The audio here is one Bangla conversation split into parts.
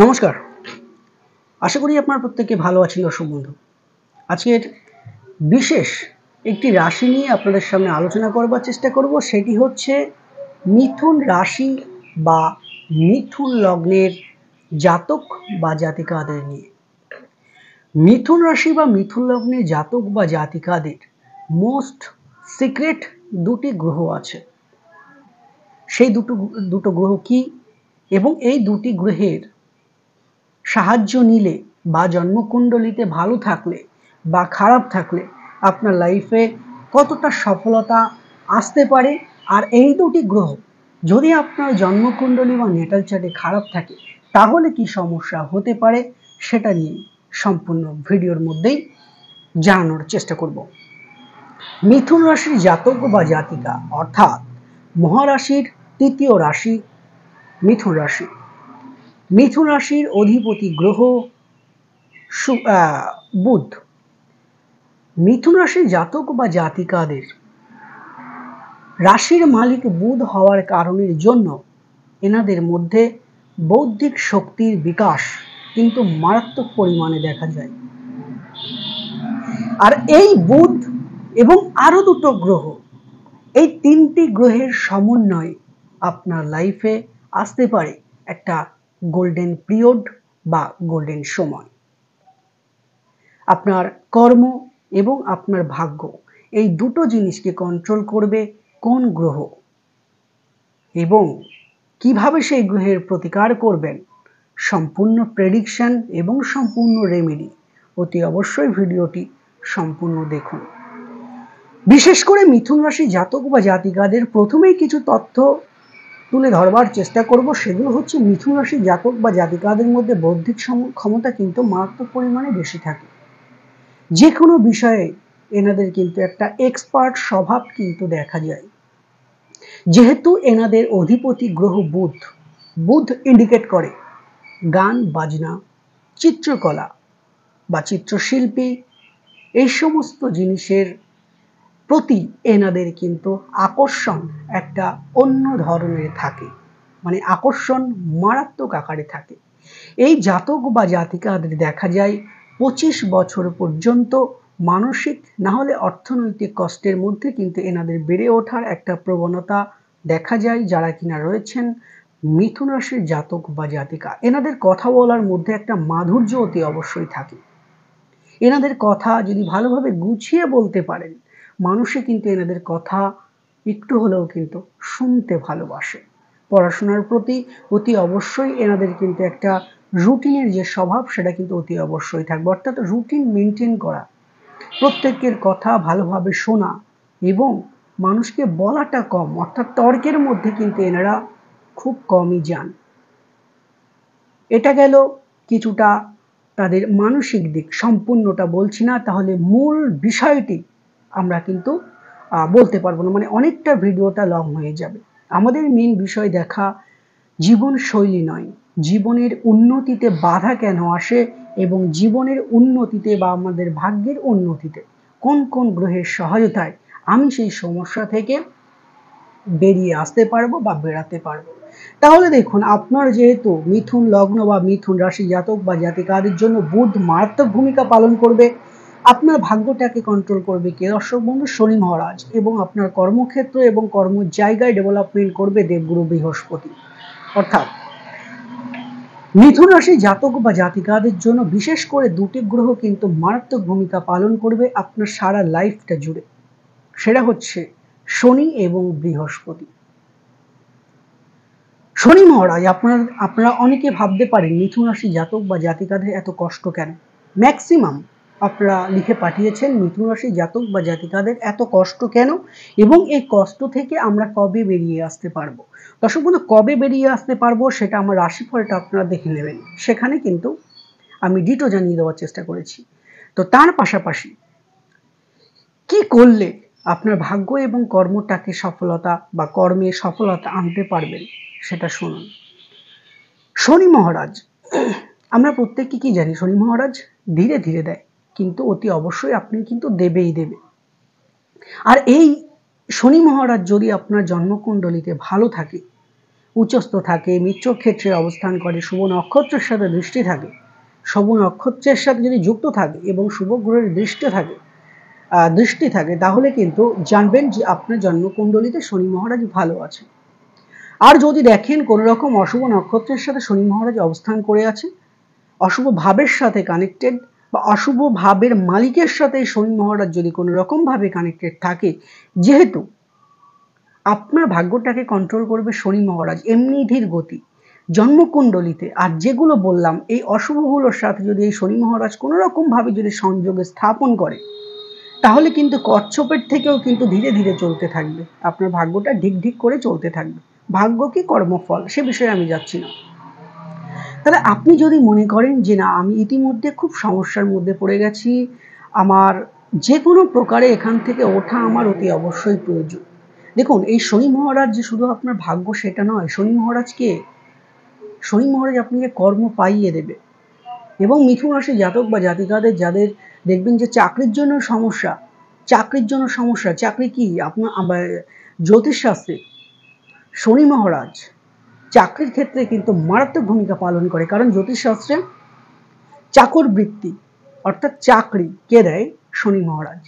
নমস্কার। আশা করি আপনারা প্রত্যেকে ভালো আছেন দর্শক বন্ধু। আজকের বিশেষ একটি রাশি নিয়ে আপনাদের সামনে আলোচনা করবার চেষ্টা করব, সেটি হচ্ছে মিথুন রাশি বা মিথুন লগ্নের জাতক বা জাতিকাদের নিয়ে। মিথুন রাশি বা মিথুন লগ্নের জাতক বা জাতিকাদের মোস্ট সিক্রেট দুটি গ্রহ আছে। সেই দুটো গ্রহ কি এবং এই দুটি গ্রহের সাহায্য নিলে বা জন্মকুণ্ডলিতে ভালো থাকলে বা খারাপ থাকলে আপনার লাইফে কতটা সফলতা আসতে পারে, আর এই দুটি গ্রহ যদি আপনার জন্মকুণ্ডলী বা নেটাল চার্টে খারাপ থাকে তাহলে কি সমস্যা হতে পারে সেটা নিয়ে সম্পূর্ণ ভিডিওর মধ্যেই জানানোর চেষ্টা করব। মিথুন রাশির জাতক বা জাতিকা অর্থাৎ মহারাশির তৃতীয় রাশি মিথুন রাশি। মিথুন রাশির অধিপতি গ্রহ বুধ। মিথুন রাশির জাতক বা জাতিকাদের রাশির মালিক বুধ হওয়ার কারণের জন্য এনাদের মধ্যে বৌদ্ধিক শক্তির বিকাশ কিন্তু মারাত্মক পরিমাণে দেখা যায়। আর এই বুধ এবং আরো দুটো গ্রহ, এই তিনটি গ্রহের সমন্বয়ে আপনার লাইফে আসতে পারে একটা গোল্ডেন পিরিয়ড বা গোল্ডেন সময়। আপনার কর্ম এবং আপনার ভাগ্য এই দুটো জিনিসকে কন্ট্রোল করবে কোন গ্রহ এবং কিভাবে সেই গ্রহের প্রতিকার করবেন, সম্পূর্ণ প্রেডিকশন এবং সম্পূর্ণ রেমেডি অতি অবশ্যই ভিডিওটি সম্পূর্ণ দেখুন। বিশেষ করে মিথুন রাশি জাতক বা জাতিকাদের প্রথমেই কিছু তথ্য তুলে ধরবার চেষ্টা করব। সেগুলো হচ্ছে মিথুন রাশি জাতক বা জাতিকাদের মধ্যে বৌদ্ধিক ক্ষমতা কিন্তু মারাত্মক পরিমাণে বেশি থাকে। যে কোনো বিষয়ে এনাদের কিন্তু একটা এক্সপার্ট স্বভাব কিন্তু দেখা যায়। যেহেতু এনাদের অধিপতি গ্রহ বুধ, বুধ ইন্ডিকেট করে গান বাজনা, চিত্রকলা বা চিত্রশিল্পী, এই সমস্ত জিনিসের প্রতি এনাদের কিন্তু আকর্ষণ একটা অন্য ধরনের থাকে, মানে আকর্ষণ মারাত্মক আকারে থাকে। এই জাতক বা জাতিকাদের দেখা যায় 25 বছর পর্যন্ত মানসিক না হলে অর্থনৈতিক কষ্টের মধ্যে কিন্তু এনাদের বেড়ে ওঠার একটা প্রবণতা দেখা যায়। যারা কিনা রয়েছেন মিথুন রাশির জাতক বা জাতিকা, এনাদের কথা বলার মধ্যে একটা মাধুর্য অতি অবশ্যই থাকে। এনাদের কথা যদি ভালোভাবে গুছিয়ে বলতে পারেন, মানুষে কিন্তু এনাদের কথা একটু হলেও কিন্তু শুনতে ভালোবাসে। পড়াশোনার প্রতি অতি অবশ্যই এনাদের কিন্তু একটা রুটিনের যে স্বভাব সেটা কিন্তু অতি অবশ্যই থাকবে, অর্থাৎ রুটিন মেনটেন করা, প্রত্যেকের কথা ভালোভাবে শোনা এবং মানুষকে বলাটা কম, অর্থাৎ তর্কের মধ্যে কিন্তু এনারা খুব কমই যান। এটা গেল কিছুটা তাদের মানসিক দিক, সম্পূর্ণটা বলছি না, তাহলে মূল বিষয়টি আমরা কিন্তু বলতে পারবো না, মানে অনেকটা ভিডিওটা লং হয়ে যাবে। আমাদের মেন বিষয় দেখা জীবন শৈলী নয়, জীবনের উন্নতিতে বাধা কেন আসে এবং জীবনের উন্নতিতে বা আমাদের ভাগ্যের উন্নতিতে কোন কোন গ্রহের সহায়তায় আমি সেই সমস্যা থেকে বেরিয়ে আসতে পারবো বা বেরাতে পারবো। তাহলে দেখুন, আপনার যেহেতু মিথুন লগ্ন বা মিথুন রাশি জাতক বা জাতিকাদের জন্য বুধ মারাত্মক ভূমিকা পালন করবে। আপনার ভাগ্যটাকে কন্ট্রোল করবে কে দর্শক বন্ধু? শনি মহারাজ। এবং আপনার কর্মক্ষেত্র এবং কর্ম জায়গায় ডেভেলপমেন্ট করবে দেবগুরু বৃহস্পতি। অর্থাৎ মিথুন রাশি জাতক বা জাতিকাদের জন্য বিশেষ করে দুটি গ্রহ কিন্তু মারাত্মক ভূমিকা পালন করবে আপনার সারা লাইফটা জুড়ে। সেটা হচ্ছে শনি এবং বৃহস্পতি। শনি মহারাজ, আপনারা অনেকে ভাবতে পারেন মিথুন রাশি জাতক বা জাতিকাদের এত কষ্ট কেন। ম্যাক্সিমাম আপনারা লিখে পাঠিয়েছেন মিথুন রাশি জাতক বা জাতিকাদের এত কষ্ট কেন এবং এই কষ্ট থেকে আমরা কবে বেরিয়ে আসতে পারবো। দর্শক বন্ধু, কবে বেরিয়ে আসতে পারবো সেটা আমার রাশিফলটা আপনারা দেখে নেবেন, সেখানে কিন্তু আমি ডিটো জানিয়ে দেওয়ার চেষ্টা করেছি। তো তার পাশাপাশি কি করলে আপনার ভাগ্য এবং কর্মটাকে সফলতা বা কর্মে সফলতা আনতে পারবেন সেটা শুনুন। শনি মহারাজ, আমরা প্রত্যেকে কি জানি শনি মহারাজ ধীরে ধীরে দেয়, কিন্তু অতি অবশ্যই আপনি কিন্তু দেবেই দেবে। আর এই শনি মহারাজ যদি আপনার জন্মকুণ্ডলিতে ভালো থাকে, উচ্চস্থ থাকে, মিত্র ক্ষেত্রে অবস্থান করে, শুভ নক্ষত্রের সাথে দৃষ্টি থাকে, শুভ নক্ষত্রের সাথে যদি যুক্ত থাকে এবং শুভ গ্রহের দৃষ্টি থাকে তাহলে কিন্তু জানবেন যে আপনার জন্মকুণ্ডলিতে শনি মহারাজ ভালো আছে। আর যদি দেখেন কোনো রকম অশুভ নক্ষত্রের সাথে শনি মহারাজ অবস্থান করে আছে, অশুভ ভাবের সাথে কানেক্টেড বা অশুভ ভাবের মালিকের সাথে শনি মহারাজ যদি কোনো রকম ভাবে কানেক্টেড থাকে, যেহেতু আপনার ভাগ্যটাকে কন্ট্রোল করবে শনি মহারাজ এমনি ধীর গতি জন্মকুণ্ডলিতে, আর যেগুলো বললাম এই অশুভগুলোর সাথে যদি এই শনি মহারাজ কোনো রকম ভাবে যদি সংযোগে স্থাপন করে তাহলে কিন্তু কচ্ছপের থেকেও কিন্তু ধীরে ধীরে চলতে থাকবে, আপনার ভাগ্যটা ঢিক ঢিক করে চলতে থাকবে। ভাগ্য কি কর্মফল সে বিষয়ে আমি যাচ্ছি না। তাহলে আপনি যদি মনে করেন যে না আমি ইতিমধ্যে খুব সমস্যার মধ্যে পড়ে গেছি, আমার যে কোনো প্রকারে এখান থেকে ওঠা আমার অতি অবশ্যই প্রয়োজন। দেখুন এই শনি মহারাজ যে শুধু আপনার ভাগ্য সেটা নয়, শনি মহারাজ কে? শনি মহারাজ আপনাকে কর্ম পাইয়ে দেবে। এবং মিথুন রাশি জাতক বা জাতিকাদের যাদের দেখবেন যে চাকরির জন্য সমস্যা, চাকরি কি আপনার জ্যোতিষশাস্ত্রে শনি মহারাজ চাকরির ক্ষেত্রে কিন্তু মারাত্মক ভূমিকা পালন করে, কারণ জ্যোতিষশাস্ত্রে চাকর বৃত্তি অর্থাৎ চাকরি কে দেয়? শনি মহারাজ।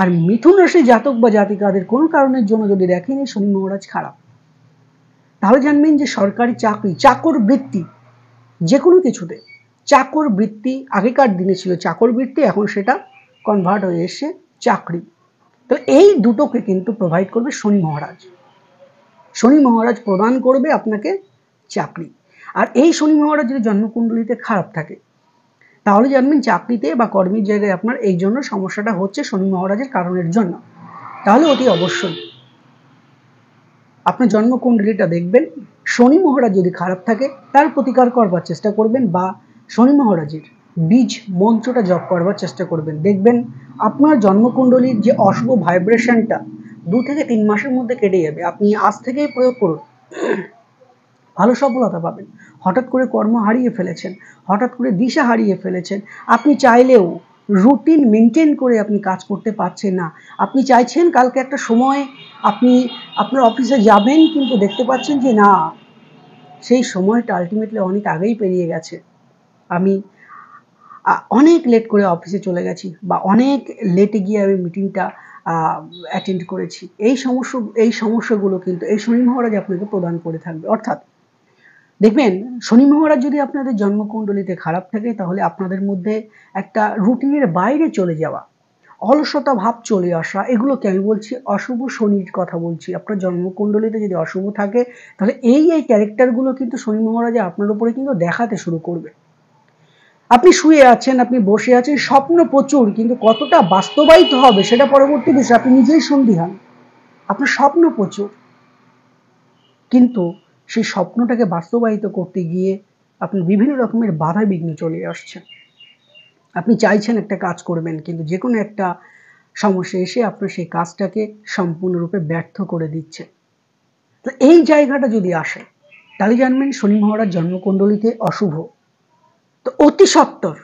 আর মিথুন রাশি জাতক বা জাতিকাদের কোনো কারণের জন্য যদি দেখেন শনি মহারাজ খারাপ, তাহলে জানবেন যে সরকারি চাকরি, চাকর বৃত্তি, যে কোনো কিছুতে চাকর বৃত্তি, আগেকার দিনে ছিল চাকর বৃত্তি, এখন সেটা কনভার্ট হয়ে এসে চাকরি। তো এই দুটোকে কিন্তু প্রোভাইড করবে শনি মহারাজ। শনি মহারাজ প্রদান করবে আপনাকে চাকরি। আর এই শনি মহারাজ যদি জন্মকুণ্ডলিতে খারাপ থাকে তাহলে জানবেন চাকরিতে বা কর্মের জায়গায় আপনার এই জন্য সমস্যাটা হচ্ছে শনি মহারাজের কারণের জন্য। তাহলে অতি অবশ্যই আপনার জন্মকুণ্ডলিটা দেখবেন, শনি মহারাজ যদি খারাপ থাকে তার প্রতিকার করবার চেষ্টা করবেন বা শনি মহারাজের বীজ মন্ত্রটা জপ করবার চেষ্টা করবেন। দেখবেন আপনার জন্মকুণ্ডলীর যে অশুভ ভাইব্রেশনটা 2 থেকে 3 মাসের মধ্যে কেটে যাবে। আপনি আজ থেকেই প্রয়োগ করুন, ভালো সফলতা পাবেন। হঠাৎ করে কর্ম হারিয়ে ফেলেছেন, হঠাৎ করে দিশা হারিয়ে ফেলেছেন, আপনি চাইলেও রুটিন মেনটেন করে আপনি কাজ করতে পারছেন না, আপনি চাইছেন কালকে একটা সময় আপনি আপনার অফিসে যাবেন কিন্তু দেখতে পাচ্ছেন যে না সেই সময়টা আলটিমেটলি অনেক আগেই পেরিয়ে গেছে, আমি অনেক লেট করে অফিসে চলে গেছি বা অনেক লেটে গিয়ে আমি মিটিংটা অ্যাটেন্ড করেছি। এই সমস্যাগুলো কিন্তু এই শনি মহারাজ আপনাকে প্রদান করে থাকবে। অর্থাৎ দেখবেন শনি মহারাজ যদি আপনাদের জন্মকুণ্ডলিতে খারাপ থাকে তাহলে আপনাদের মধ্যে একটা রুটিনের বাইরে চলে যাওয়া, অলসতা ভাব চলে আসা, এগুলোকে আমি বলছি অশুভ শনির কথা বলছি। আপনার জন্মকুণ্ডলিতে যদি অশুভ থাকে তাহলে এই ক্যারেক্টারগুলো কিন্তু শনি মহারাজ আপনার উপরে কিন্তু দেখাতে শুরু করবে। আপনি শুয়ে আছেন, আপনি বসে আছেন, স্বপ্ন প্রচুর, কিন্তু কতটা বাস্তবায়িত হবে সেটা পরবর্তী বিষয়, আপনি নিজেই সন্দিহান। আপনার স্বপ্ন প্রচুর, কিন্তু সেই স্বপ্নটাকে বাস্তবায়িত করতে গিয়ে আপনি বিভিন্ন রকমের বাধা বিঘ্ন চলে আসছে। আপনি চাইছেন একটা কাজ করবেন কিন্তু যে কোনো একটা সমস্যা এসে আপনার সেই কাজটাকে সম্পূর্ণরূপে ব্যর্থ করে দিচ্ছে। তো এই জায়গাটা যদি আসে তাহলে জানবেন শনি মহারাজ জন্মকুণ্ডলিতে অশুভ। তো অতি সত্বর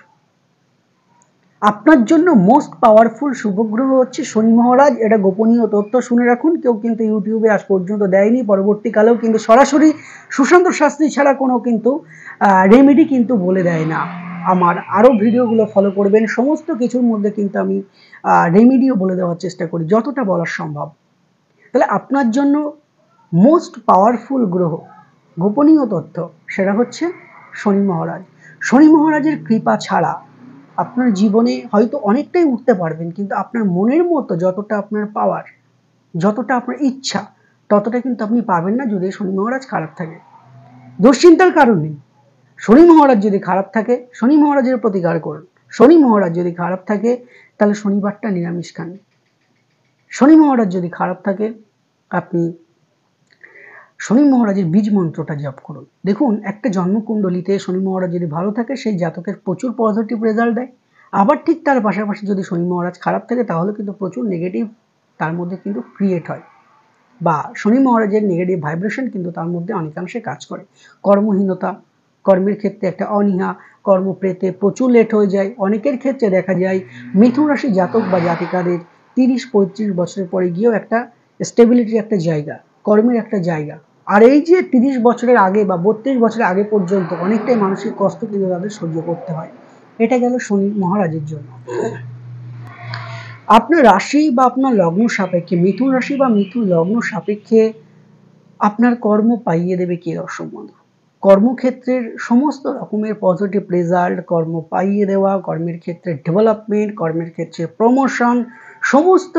আপনার জন্য মোস্ট পাওয়ারফুল শুভগ্রহ হচ্ছে শনি মহারাজ। এটা গোপনীয় তথ্য, শুনে রাখুন। কেউ কিন্তু ইউটিউবে আজ পর্যন্ত দেয়নি, পরবর্তীকালেও কিন্তু সরাসরি সুশান্ত শাস্ত্রী ছাড়া কোনো কিন্তু রেমেডি কিন্তু বলে দেয় না। আমার আরও ভিডিওগুলো ফলো করবেন, সমস্ত কিছুর মধ্যে কিন্তু আমি রেমেডিও বলে দেওয়ার চেষ্টা করি যতটা বলার সম্ভব। তাহলে আপনার জন্য মোস্ট পাওয়ারফুল গ্রহ, গোপনীয় তথ্য, সেটা হচ্ছে শনি মহারাজ। শনি মহারাজের কৃপা ছাড়া আপনার জীবনে হয়তো অনেকটাই উঠতে পারবেন, কিন্তু আপনার মনের মতো যতটা আপনার পাওয়ার, যতটা আপনার ইচ্ছা, ততটা কিন্তু আপনি পাবেন না যদি শনি মহারাজ খারাপ থাকে। দুশ্চিন্তার কারণ নেই। শনি মহারাজ যদি খারাপ থাকে শনি মহারাজের প্রতিকার করুন। শনি মহারাজ যদি খারাপ থাকে তাহলে শনিবারটা নিরামিষ খান। শনি মহারাজ যদি খারাপ থাকে আপনি শনি মহারাজের বীজ মন্ত্রটা জপ করুন। দেখুন একটা জন্মকুণ্ডলিতে শনি মহারাজ যদি ভালো থাকে সেই জাতকের প্রচুর পজিটিভ রেজাল্ট দেয়, আবার ঠিক তার পাশাপাশি যদি শনি মহারাজ খারাপ থাকে তাহলে কিন্তু প্রচুর নেগেটিভ তার মধ্যে কিন্তু ক্রিয়েট হয়, বা শনি মহারাজের নেগেটিভ ভাইব্রেশন কিন্তু তার মধ্যে অনেকাংশে কাজ করে। কর্মহীনতা, কর্মের ক্ষেত্রে একটা অনীহা, কর্ম পেতে প্রচুর লেট হয়ে যায়। অনেকের ক্ষেত্রে দেখা যায় মিথুন রাশি জাতক বা জাতিকাদের 30-35 বছরের পরে গিয়েও একটা স্টেবিলিটির একটা জায়গা, কর্মের একটা জায়গা, আর এই যে 30 বছরের আগে বা 32 বছরের আগে পর্যন্ত অনেকটাই মানসিক কষ্ট কিন্তু তাদের সহ্য করতে হয়। এটা গেল শনি মহারাজের জন্য। আপনার রাশি বা আপনার লগ্ন সাপেক্ষে, মিথুন রাশি বা মিথুন লগ্ন সাপেক্ষে আপনার কর্ম পাইয়ে দেবে কি দর্শক বন্ধু? কর্মক্ষেত্রের সমস্ত রকমের পজিটিভ রেজাল্ট, কর্ম পাইয়ে দেওয়া, কর্মের ক্ষেত্রে ডেভেলপমেন্ট, কর্মের ক্ষেত্রে প্রমোশন, সমস্ত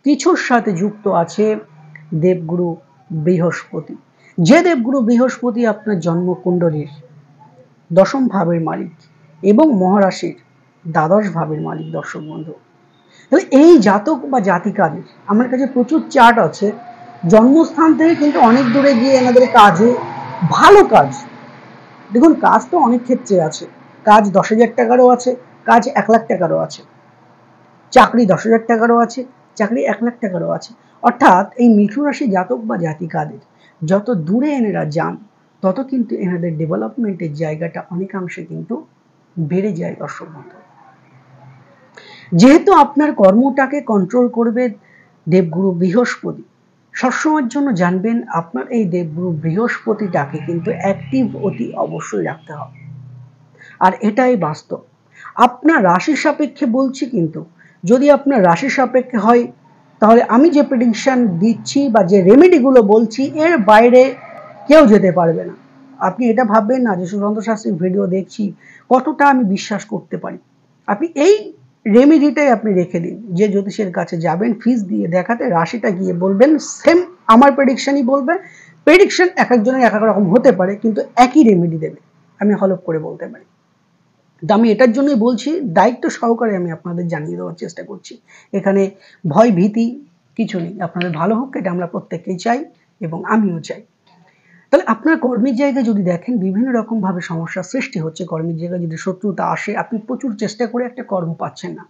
কিছুর সাথে যুক্ত আছে দেবগুরু বৃহস্পতি। যে দেবগুরু বৃহস্পতি আপনার জন্মকুণ্ডলীর দশম ভাবের মালিক এবং মহারাশির দ্বাদশ ভাবের মালিক দর্শক বন্ধু। তাহলে এই জাতক বা জাতিকাদের, আমার কাছে প্রচুর চার্ট আছে, জন্মস্থান থেকে কিন্তু অনেক দূরে গিয়ে এনাদের কাজে ভালো কাজ, দেখুন কাজ তো অনেক ক্ষেত্রে আছে, কাজ 10,000 টাকারও আছে, কাজ 1 লাখ টাকারও আছে, চাকরি 10,000 টাকারও আছে, চাকরি 1 লাখ টাকারও আছে। অর্থাৎ এই মিথুন রাশি জাতক বা জাতিকাদের যত দূরে এনারা যান তত কিন্তু এনাদের ডেভেলপমেন্টের জায়গাটা অনেকাংশে কিন্তু বেড়ে যায় দর্শক বন্ধু। যেহেতু আপনার কর্মটাকে কন্ট্রোল করবে দেবগুরু বৃহস্পতি, সবসময়ের জন্য জানবেন আপনার এই দেবগুরু বৃহস্পতিটাকে কিন্তু অ্যাক্টিভ অতি অবশ্যই রাখতে হবে। আর এটাই বাস্তব। আপনার রাশি সাপেক্ষে বলছি, কিন্তু যদি আপনার রাশি সাপেক্ষে হয় তাহলে আমি যে প্রেডিকশন দিচ্ছি বা যে রেমেডিগুলো বলছি এর বাইরে কেউ যেতে পারবে না। আপনি এটা ভাববেন না যে সুশান্ত শাস্ত্রীর ভিডিও দেখছি কতটা আমি বিশ্বাস করতে পারি। আপনি এই রেমেডিটাই আপনি রেখে দিন, যে জ্যোতিষের কাছে যাবেন ফিস দিয়ে দেখাতে, রাশিটা গিয়ে বলবেন, সেম আমার প্রেডিকশনই বলবে। প্রেডিকশন এক একজনের এক এক রকম হতে পারে, কিন্তু একই রেমেডি দেবে, আমি হলফ করে বলতে পারি। আমি এটার জন্যই বলছি, দায়িত্ব সহকারে আমি আপনাদের জানিয়ে দেওয়ার চেষ্টা করছি। এখানে ভয় ভীতি কিছু নেই, আপনাদের ভালো হোক এটা আমরা প্রত্যেকেই চাই এবং আমিও চাই। তাহলে আপনার কর্মের জায়গায় যদি দেখেন বিভিন্ন রকম ভাবে সমস্যার সৃষ্টি হচ্ছে, কর্মের জায়গায় যদি শত্রুতা আসে, আপনি প্রচুর চেষ্টা করে একটা কর্ম পাচ্ছেন না।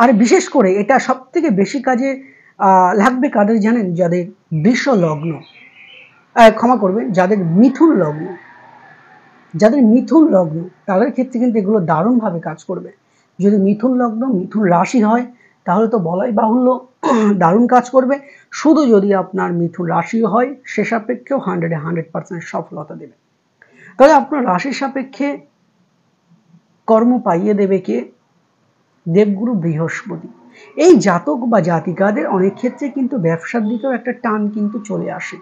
আর বিশেষ করে এটা সব থেকে বেশি কাজে লাগবে কাদের জানেন? যাদের বৃষ লগ্ন, ক্ষমা করবেন, যাদের মিথুন লগ্ন, যাদের মিথুন লগ্ন তাদের ক্ষেত্রে কিন্তু এগুলো দারুণভাবে কাজ করবে। যদি মিথুন লগ্ন মিথুন রাশি হয় তাহলে তো বলাই বাহুল্য দারুণ কাজ করবে। শুধু যদি আপনার মিথুন রাশি হয় সে সাপেক্ষেও 100% সফলতা দেবে। তাহলে আপনার রাশির সাপেক্ষে কর্ম পাইয়ে দেবে কে? দেবগুরু বৃহস্পতি। এই জাতক বা জাতিকাদের অনেক ক্ষেত্রে কিন্তু ব্যবসার দিকেও একটা টান কিন্তু চলে আসে,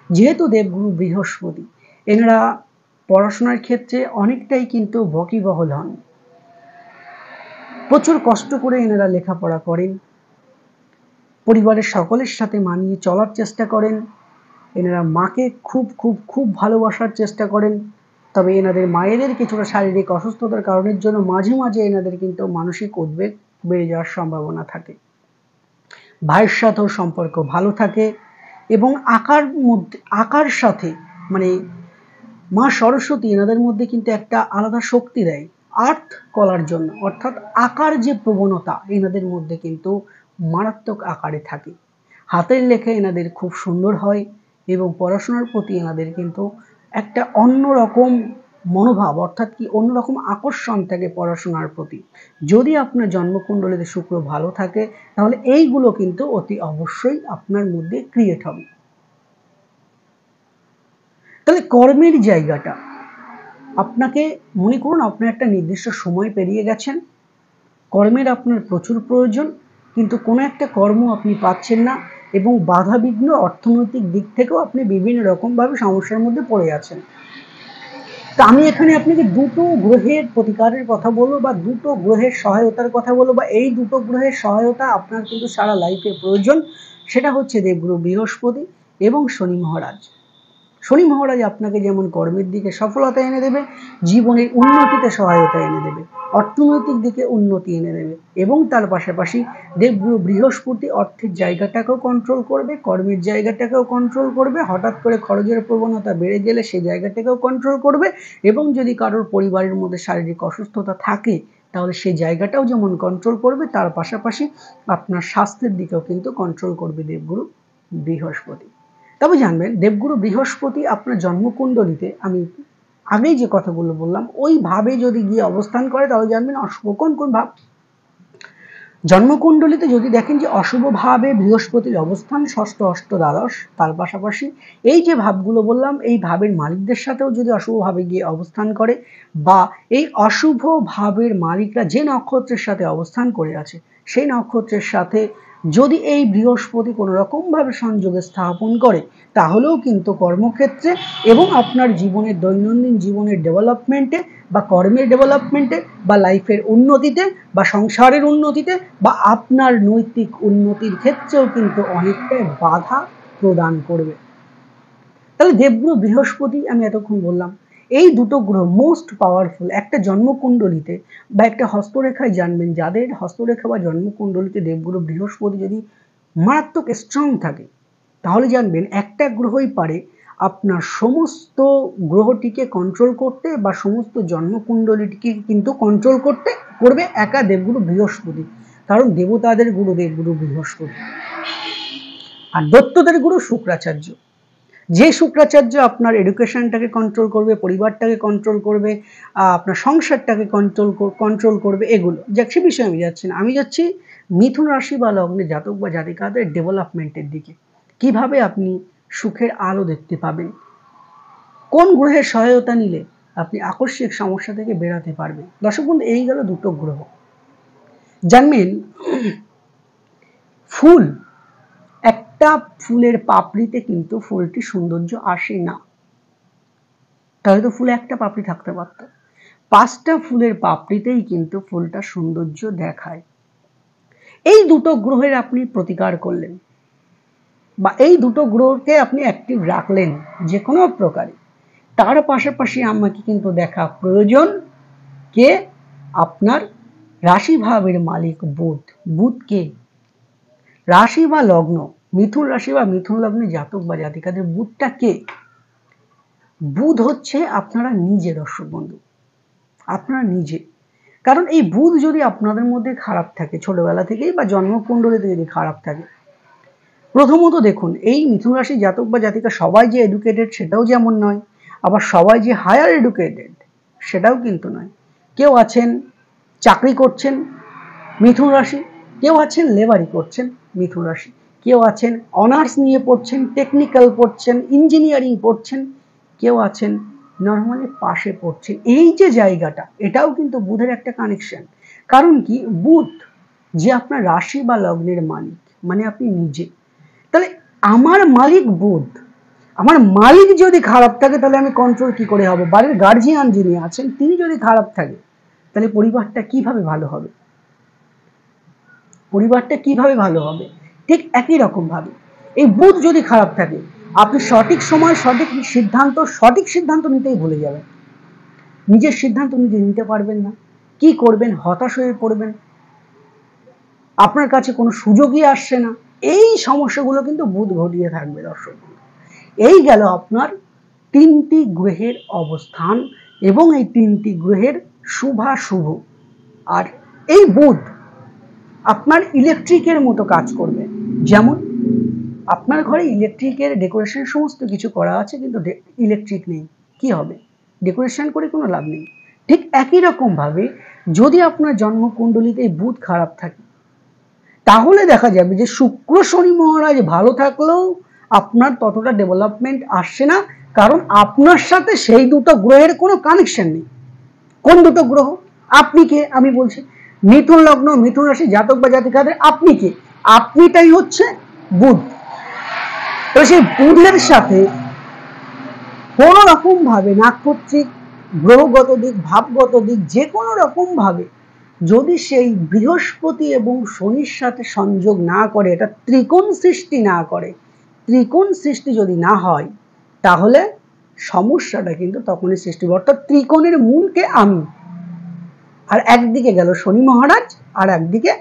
যেহেতু দেবগুরু বৃহস্পতি। এনারা পড়াশোনার ক্ষেত্রে অনেকটাই কিন্তু ওয়াকিবহাল হন, প্রচুর কষ্ট করে এনারা লেখাপড়া করেন, পরিবারের সকলের সাথে মানিয়ে চলার চেষ্টা করেন, এনারা মাকে খুব খুব খুব ভালোবাসার চেষ্টা করেন। তবে এনাদের মায়েদের কিছুটা শারীরিক অসুস্থতার কারণের জন্য মাঝে মাঝে এনাদের কিন্তু মানসিক উদ্বেগ বেড়ে যাওয়ার সম্ভাবনা থাকে। ভাইয়ের সাথেও সম্পর্ক ভালো থাকে এবং আঁকার সাথে মানে মা সরস্বতী এনাদের মধ্যে কিন্তু একটা আলাদা শক্তি দেয় আর্ট কলার জন্য, অর্থাৎ আঁকার যে প্রবণতা এনাদের মধ্যে কিন্তু মারাত্মক আকারে থাকে। হাতের লেখা এনাদের খুব সুন্দর হয় এবং পড়াশোনার প্রতি এনাদের কিন্তু একটা অন্যরকম মনোভাব, অর্থাৎ কি অন্যরকম আকর্ষণ থাকে পড়াশোনার প্রতি। যদি আপনার জন্মকুণ্ডলীতে শুক্র ভালো থাকে তাহলে এইগুলো কিন্তু অতি অবশ্যই আপনার মধ্যে ক্রিয়েট হবে। তাহলে কর্মের জায়গাটা আপনাকে, মনে করুন আপনার একটা নির্দিষ্ট সময় পেরিয়ে গেছেন, কর্মের আপনার প্রচুর প্রয়োজন, কিন্তু কোনো একটা কর্ম আপনি পাচ্ছেন না এবং বাধা বিঘ্ন অর্থনৈতিক দিক থেকেও আপনি বিভিন্ন রকমভাবে সমস্যার মধ্যে পড়ে আছেন। তা আমি এখানে আপনাকে দুটো গ্রহের প্রতিকারের কথা বলবো বা দুটো গ্রহের সহায়তার কথা বলবো, বা এই দুটো গ্রহের সহায়তা আপনার কিন্তু সারা লাইফে প্রয়োজন। সেটা হচ্ছে দেবগুরু বৃহস্পতি এবং শনি মহারাজ। শনি মহারাজ আপনাকে যেমন কর্মের দিকে সফলতা এনে দেবে, জীবনের উন্নতিতে সহায়তা এনে দেবে, অর্থনৈতিক দিকে উন্নতি এনে দেবে, এবং তার পাশাপাশি দেবগুরু বৃহস্পতি অর্থের জায়গাটাকেও কন্ট্রোল করবে, কর্মের জায়গাটাকেও কন্ট্রোল করবে, হঠাৎ করে খরচের প্রবণতা বেড়ে গেলে সেই জায়গাটাকেও কন্ট্রোল করবে, এবং যদি কারোর পরিবারের মধ্যে শারীরিক অসুস্থতা থাকে তাহলে সেই জায়গাটাও যেমন কন্ট্রোল করবে, তার পাশাপাশি আপনার স্বাস্থ্যের দিকেও কিন্তু কন্ট্রোল করবে দেবগুরু বৃহস্পতি। তবে জানবেন দেবগুরু বৃহস্পতি আপনার জন্মকুণ্ডলীতে, আমি আগেই যে কথাগুলো বললাম ওইভাবে যদি গিয়ে অবস্থান করে তাহলে জানবেন কোন কোন ভাব জন্মকুণ্ডলিতে যদি দেখেন যে অশুভভাবে বৃহস্পতির অবস্থান ষষ্ঠ, অষ্ট, দ্বাদশ, তার পাশাপাশি এই যে ভাবগুলো বললাম এই ভাবের মালিকদের সাথেও যদি অশুভভাবে গিয়ে অবস্থান করে, বা এই অশুভ ভাবের মালিকরা যে নক্ষত্রের সাথে অবস্থান করে আছে সেই নক্ষত্রের সাথে যদি এই বৃহস্পতি কোনো রকমভাবে সংযোগে স্থাপন করে, তাহলেও কিন্তু কর্মক্ষেত্রে এবং আপনার জীবনের দৈনন্দিন জীবনের ডেভেলপমেন্টে বা কর্মের ডেভেলপমেন্টে বা লাইফের উন্নতিতে বা সংসারের উন্নতিতে বা আপনার নৈতিক উন্নতির ক্ষেত্রেও কিন্তু অনেকটাই বাধা প্রদান করবে। তাহলে দেবগুরু বৃহস্পতি আমি এতক্ষণ বললাম, এই দুটো গ্রহ মোস্ট পাওয়ারফুল। একটা জন্মকুণ্ডলিতে বা একটা হস্তরেখায় জানবেন, যাদের হস্তরেখা বা জন্মকুণ্ডলিতে দেবগুরু বৃহস্পতি যদি মারাত্মক স্ট্রং থাকে, তাহলে জানবেন একটা গ্রহই পারে আপনার সমস্ত গ্রহটিকে কন্ট্রোল করতে বা সমস্ত জন্মকুণ্ডলীটিকে কিন্তু কন্ট্রোল করবে একা দেবগুরু বৃহস্পতি। কারণ দেবতাদের গুরু দেবগুরু বৃহস্পতি, আর দৈত্যদের গুরু শুক্রাচার্য। যে শুক্রাচার্য আপনার এডুকেশনটাকে কন্ট্রোল করবে, পরিবারটাকে কন্ট্রোল করবে, আপনার সংসারটাকে কন্ট্রোল করবে, এগুলো যাক সে বিষয়ে আমি যাচ্ছি না। আমি যাচ্ছি মিথুন রাশি বা লগ্নে জাতক বা জাতিকাদের ডেভেলপমেন্টের দিকে। কিভাবে আপনি সুখের আলো দেখতে পাবেন, কোন গ্রহের সহায়তা নিলে আপনি আকস্মিক সমস্যা থেকে বেরাতে পারবেন। দর্শক বন্ধু, এই গেল দুটো গ্রহ। জানবেন ফুল, একটা ফুলের পাপড়িতে কিন্তু ফুলটি সৌন্দর্য আসে না, তাহলে তো ফুলে একটা পাপড়ি থাকতে পারত। 5টা ফুলের পাপড়িতেই কিন্তু ফুলটা সৌন্দর্য দেখায়। এই দুটো গ্রহের আপনি প্রতিকার করলেন বা এই দুটো গ্রহকে আপনি অ্যাক্টিভ রাখলেন যে কোনো প্রকারে, তার পাশাপাশি আমাকে কিন্তু দেখা প্রয়োজন কে, আপনার রাশি ভাবের মালিক বুধ। বুধ কে? রাশি বা লগ্ন, মিথুন রাশি বা মিথুন লগ্নে জাতক বা জাতিকাদের বুধটা কে? বুধ হচ্ছে আপনারা নিজে। দর্শক বন্ধু, আপনারা নিজে। কারণ এই বুধ যদি আপনাদের মধ্যে খারাপ থাকে ছোটবেলা থেকেই বা জন্মকুণ্ডলীতে যদি খারাপ থাকে, প্রথমত দেখুন এই মিথুন রাশি জাতক বা জাতিকা সবাই যে এডুকেটেড সেটাও যেমন নয়, আবার সবাই যে হায়ার এডুকেটেড সেটাও কিন্তু নয়। কেউ আছেন চাকরি করছেন মিথুন রাশি, কেউ আছেন লেবারি করছেন মিথুন রাশি, কেউ আছেন অনার্স নিয়ে পড়ছেন, টেকনিক্যাল পড়ছেন, ইঞ্জিনিয়ারিং পড়ছেন, কেউ আছেন নর্মালি পাশে পড়ছেন। এই যে জায়গাটা, এটাও কিন্তু বুধের একটা কানেকশন। কারণ কি, বুধ যে আপনার রাশি বা লগ্নের মালিক, মানে আপনি নিজে। তাহলে আমার মালিক বুধ, আমার মালিক যদি খারাপ থাকে তাহলে আমি কন্ট্রোল কি করে হব? বাড়ির গার্জিয়ান যিনি আছেন তিনি যদি খারাপ থাকে তাহলে পরিবারটা কিভাবে ভালো হবে? পরিবারটা কিভাবে ভালো হবে? ঠিক একই রকম ভাবে এই বুধ যদি খারাপ থাকে, আপনি সঠিক সময় সঠিক সিদ্ধান্ত নিতেই ভুলে যাবেন। নিজের সিদ্ধান্ত নিজে নিতে পারবেন না, কি করবেন? হতাশ হয়ে পড়বেন, আপনার কাছে কোনো সুযোগই আসছে না। এই সমস্যাগুলো কিন্তু বুধ ঘটিয়ে থাকবে। দর্শক, এই গেল আপনার 3টি গ্রহের অবস্থান এবং এই 3টি গ্রহের শুভাশুভ। আর এই বুধ আপনার ইলেকট্রিকের মতো কাজ করবে। যেমন আপনার ঘরে ইলেকট্রিকের ডেকোরেশন সমস্ত কিছু করা আছে, কিন্তু ইলেকট্রিক নেই, কি হবে? ডেকোরেশন করে কোনো লাভ নেই। ঠিক একই রকম ভাবে যদি আপনার জন্মকুণ্ডলিতে বুধ খারাপ থাকে, তাহলে দেখা যাবে যে শুক্র শনি মহারাজ ভালো থাকলেও আপনার ততটা ডেভেলপমেন্ট আসছে না, কারণ আপনার সাথে সেই দুটো গ্রহের কোনো কানেকশন নেই। কোন দুটো গ্রহ? আপনি কে? আমি বলছি মিথুন লগ্ন মিথুন রাশি জাতক বা জাতিকাদের আপনি কে? আপনিটাই হচ্ছে বুধ। তো সেই বুধের সাথে কোন রকম ভাবে নাক্ষত্রিক, গ্রহগত দিক, ভাবগত দিক, যে কোনো রকম ভাবে যদি সেই বৃহস্পতি এবং শনির সাথে সংযোগ না করে, এটা ত্রিকোণ সৃষ্টি না করে, ত্রিকোণ সৃষ্টি যদি না হয়, তাহলে সমস্যাটা কিন্তু তখনই সৃষ্টি হবে। অর্থাৎ ত্রিকোণের মূলকে আমি, আর একদিকে গেল শনি মহারাজ আর একদিকে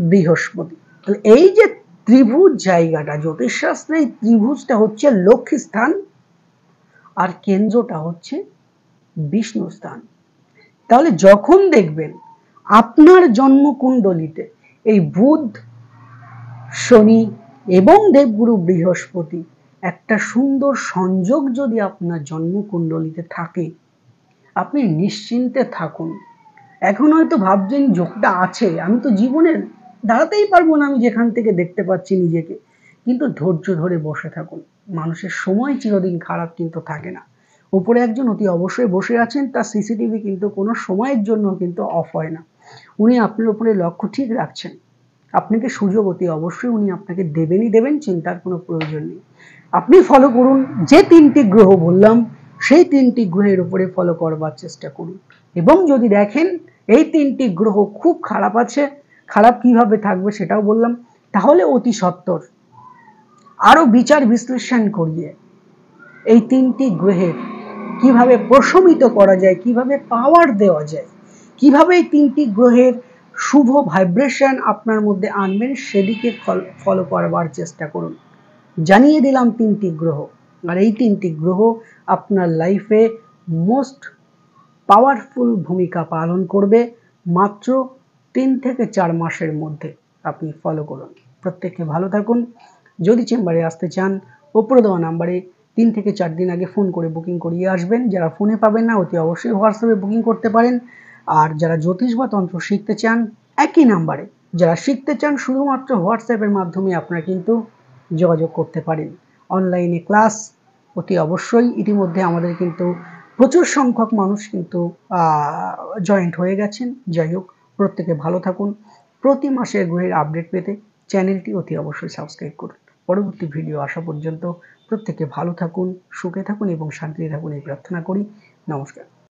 বৃহস্পতি। তাহলে এই যে ত্রিভুজ জায়গাটা, জ্যোতিষশাস্ত্রে এই ত্রিভুজটা হচ্ছে লক্ষ্মী স্থান আর কেন্দ্রটা হচ্ছে বিষ্ণু স্থান। তাহলে যখন দেখবেন আপনার জন্মকুণ্ডলিতে এই বুধ, শনি এবং দেবগুরু বৃহস্পতি একটা সুন্দর সংযোগ যদি আপনার জন্মকুণ্ডলিতে থাকে, আপনি নিশ্চিন্তে থাকুন। এখন হয়তো ভাবছেন যোগটা আছে, আমি তো জীবনের দাঁড়াতেই পারবো না আমি যেখান থেকে দেখতে পাচ্ছি নিজেকে। কিন্তু ধৈর্য ধরে বসে থাকুন। মানুষের সময় চিরদিন খারাপ কিন্তু থাকে না। উপরে একজন অতি অবশ্যই বসে আছেন, তার সিসিটিভি কিন্তু কোনো সময়ের জন্য কিন্তু অফ হয় না। উনি আপনার উপরে লক্ষ্য ঠিক রাখছেন। আপনাকে সুযোগ অতি অবশ্যই উনি আপনাকে দেবেনই দেবেন, চিন্তার কোনো প্রয়োজন নেই। আপনি ফলো করুন, যে 3টি গ্রহ বললাম সেই 3টি গ্রহের উপরে ফলো করবার চেষ্টা করুন। এবং যদি দেখেন এই 3টি গ্রহ খুব খারাপ আছে, খারাপ কিভাবে থাকবে সেটাও বললাম, তাহলে অতি সত্বর আরো বিচার বিশ্লেষণ করিয়ে এই 3টি গ্রহের কিভাবে প্রশমিত করা যায়, কিভাবে পাওয়ার দেওয়া যায়, কিভাবে এই 3টি গ্রহের শুভ ভাইব্রেশন আপনার মধ্যে আনবেন, সেদিকে ফলো করবার চেষ্টা করুন। জানিয়ে দিলাম 3টি গ্রহ, আর এই 3টি গ্রহ আপনার লাইফে মোস্ট পাওয়ারফুল ভূমিকা পালন করবে মাত্র 3 থেকে 4 মাসের মধ্যে। আপনি ফলো করুন। প্রত্যেকে ভালো থাকুন। যদি চেম্বারে আসতে চান ওপরে দেওয়া নাম্বারে 3 থেকে 4 দিন আগে ফোন করে বুকিং করিয়ে আসবেন। যারা ফোনে পাবেন না অতি অবশ্যই হোয়াটসঅ্যাপে বুকিং করতে পারেন। আর যারা জ্যোতিষ বা তন্ত্র শিখতে চান একই নাম্বারে, যারা শিখতে চান শুধুমাত্র হোয়াটসঅ্যাপের মাধ্যমে আপনারা কিন্তু যোগাযোগ করতে পারেন। অনলাইনে ক্লাস অতি অবশ্যই ইতিমধ্যে আমাদের কিন্তু প্রচুর সংখ্যক মানুষ কিন্তু জয়েন্ট হয়ে গেছেন। যাই হোক, প্রত্যেকে ভালো থাকুন। প্রতি মাসের গ্রহের আপডেট পেতে চ্যানেলটি অতি অবশ্যই সাবস্ক্রাইব করুন। পরবর্তী ভিডিও আসা পর্যন্ত প্রত্যেকে ভালো থাকুন, সুখে থাকুন এবং শান্তিতে থাকুন এই প্রার্থনা করি। নমস্কার।